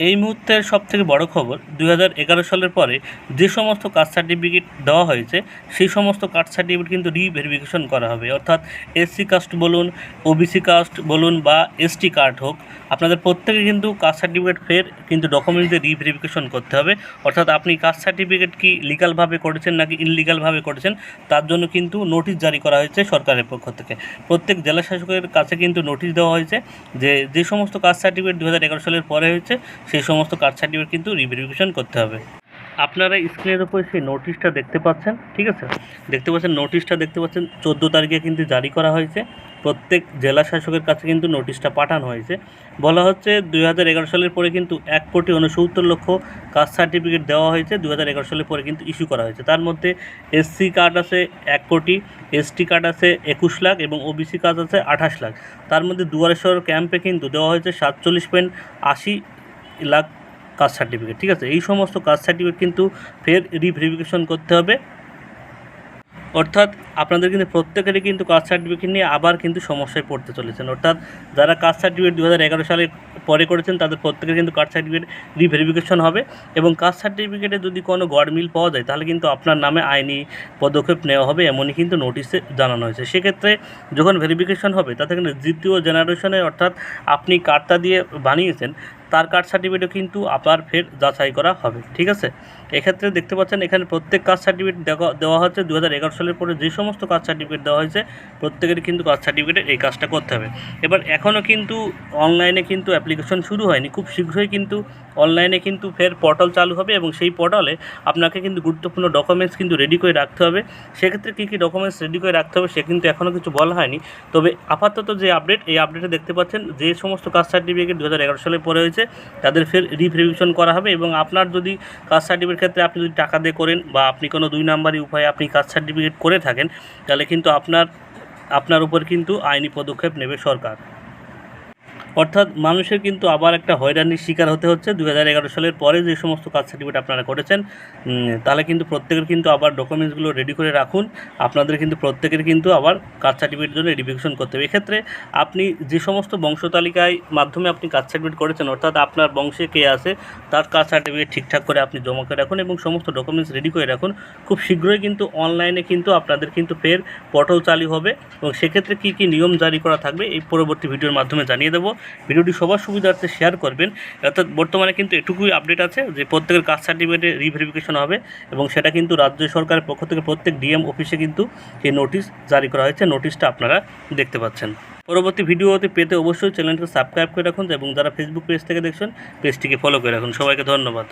এই মুহূর্তের সবথেকে বড় খবর 2011 সালের পরে যে সমস্ত কাস্ট সার্টিফিকেট দেওয়া হয়েছে সেই সমস্ত কাস্ট সার্টিফিকেট কিন্তু রিভেরিফিকেশন করা হবে। অর্থাৎ এসসি কাস্ট বলুন, ওবিসি কাস্ট বলুন বা এসটি কার্ড হোক, আপনাদের প্রত্যেকে কিন্তু কাস্ট সার্টিফিকেট ফের কিন্তু ডকুমেন্টস দিয়ে রিভেরিফিকেশন করতে হবে। অর্থাৎ আপনি কাস্ট সার্টিফিকেট কি লিগালভাবে করেছেন নাকি ইনলিগালভাবে করেছেন তার জন্য কিন্তু নোটিশ জারি করা হয়েছে সরকারের পক্ষ থেকে। প্রত্যেক জেলা শাসকের কাছে কিন্তু নোটিশ দেওয়া হয়েছে যে সমস্ত কাস্ট সার্টিফিকেট 2011 সালের পরে হয়েছে সেই সমস্ত কাস্ট সার্টিফিকেট কিন্তু রিভেরিফিকেশন করতে হবে। আপনারা স্ক্রিনের উপরে সেই নোটিশটা দেখতে পাচ্ছেন, ঠিক আছে, নোটিশটা দেখতে পাচ্ছেন 14 তারিখে কিন্তু জারি করা হয়েছে। প্রত্যেক জেলা শাসকের কাছে কিন্তু নোটিশটা পাঠানো হয়েছে। বলা হচ্ছে 2011 সালের পরে কিন্তু 1,69,00,000 কাস্ট সার্টিফিকেট দেওয়া হয়েছে 2011 সালের পরে কিন্তু ইস্যু করা হয়েছে। তার মধ্যে এসসি কার্ড আছে 1 কোটি, এসটি কার্ড আছে 21 লাখ এবং ওবিসি কার্ড আছে 28 লাখ। তার মধ্যে দুয়ারেশ্বর ক্যাম্পে কিন্তু দেওয়া হয়েছে 47.80 লাখ কাস্ট সার্টিফিকেট, ঠিক আছে। এই সমস্ত কাস্ট সার্টিফিকেট কিন্তু ফের রিভেরিফিকেশন করতে হবে। অর্থাৎ আপনাদের কিন্তু প্রত্যেকেরই কিন্তু কাস্ট সার্টিফিকেট নিয়ে আবার কিন্তু সমস্যায় পড়তে চলেছেন। অর্থাৎ যারা কাস্ট সার্টিফিকেট 2011 সালে পরে করেছেন তাদের প্রত্যেকের কিন্তু কাস্ট সার্টিফিকেট রিভেরিফিকেশন হবে এবং কাস্ট সার্টিফিকেটে যদি কোনো গড়মিল পাওয়া যায় তাহলে কিন্তু আপনার নামে আইনি পদক্ষেপ নেওয়া হবে, এমনই কিন্তু নোটিশে জানানো হয়েছে। সেক্ষেত্রে যখন ভেরিফিকেশন হবে তাতে কিন্তু দ্বিতীয় জেনারেশনে অর্থাৎ আপনি কার্ডটা দিয়ে বানিয়েছেন তার কাস্ট সার্টিফিকেটও কিন্তু আবার ফের যাচাই করা হবে, ঠিক আছে। এক্ষেত্রে দেখতে পাচ্ছেন এখানে প্রত্যেক কাস্ট সার্টিফিকেট দেওয়া হচ্ছে 2011 সালের পরে যে সমস্ত কাস্ট সার্টিফিকেট দেওয়া হয়েছে প্রত্যেকেরই কিন্তু কাস্ট সার্টিফিকেটের এই কাজটা করতে হবে। এবার এখনও কিন্তু অনলাইনে কিন্তু অ্যাপ্লিকেশন শুরু হয়নি, খুব শীঘ্রই কিন্তু অনলাইনে কিন্তু ফের পোর্টাল চালু হবে এবং সেই পোর্টালে আপনাকে কিন্তু গুরুত্বপূর্ণ ডকুমেন্টস কিন্তু রেডি করে রাখতে হবে। সেক্ষেত্রে কী কী ডকুমেন্টস রেডি করে রাখতে হবে সে কিন্তু এখনও কিছু বলা হয়নি। তবে আপাতত যে এই আপডেটে দেখতে পাচ্ছেন যে সমস্ত কাস্ট সার্টিফিকেট 2011 সালে পরে হয়েছে তাদের ফের রিভেরিফিকেশন করা হবে এবং আপনার যদি কাস্ট সার্টিফিকেট ক্ষেত্রে আপনি যদি টাকা দিয়ে করেন বা আপনি কোনো 2 নাম্বারি উপায়ে আপনি কাস্ট সার্টিফিকেট করে থাকেন তাহলে কিন্তু আপনার উপর কিন্তু আইনি পদক্ষেপ নেবে সরকার। অর্থাৎ মানুষের কিন্তু আবার একটা হয়রানির শিকার হতে হচ্ছে 2011 সালের পরে যে সমস্ত কাস্ট সার্টিফিকেট আপনারা করেছেন তাহলে কিন্তু প্রত্যেকের কিন্তু আবার ডকুমেন্টসগুলো রেডি করে রাখুন। আপনাদের কিন্তু প্রত্যেকের কিন্তু আবার কাস্ট সার্টিফিকেটের জন্য ভেরিফিকেশন করতে হবে। এক্ষেত্রে আপনি যে সমস্ত বংশতালিকায় মাধ্যমে আপনি কাস্ট সার্টিফিকেট করেছেন অর্থাৎ আপনার বংশে কে আছে তার কাস্ট সার্টিফিকেট ঠিকঠাক করে আপনি জমা করে রাখুন এবং সমস্ত ডকুমেন্টস রেডি করে রাখুন। খুব শীঘ্রই কিন্তু অনলাইনে কিন্তু আপনাদের কিন্তু ফের পোর্টাল চালু হবে এবং সেক্ষেত্রে কী কী নিয়ম জারি করা থাকবে এই পরবর্তী ভিডিওর মাধ্যমে জানিয়ে দেবো। ভিডিওটি সবার সুবিধার্থে শেয়ার করবেন। অর্থাৎ বর্তমানে কিন্তু এটুকুই আপডেট আছে যে প্রত্যেকের কাস্ট সার্টিফিকেটে রিভেরিফিকেশন হবে এবং সেটা কিন্তু রাজ্য সরকারের পক্ষ থেকে প্রত্যেক ডিএম অফিসে কিন্তু এই নোটিশ জারি করা হয়েছে। নোটিশটা আপনারা দেখতে পাচ্ছেন। পরবর্তী ভিডিওতে পেতে অবশ্যই চ্যানেলটিকে সাবস্ক্রাইব করে রাখুন এবং যারা ফেসবুক পেজ থেকে দেখছেন পেজটিকে ফলো করে রাখুন। সবাইকে ধন্যবাদ।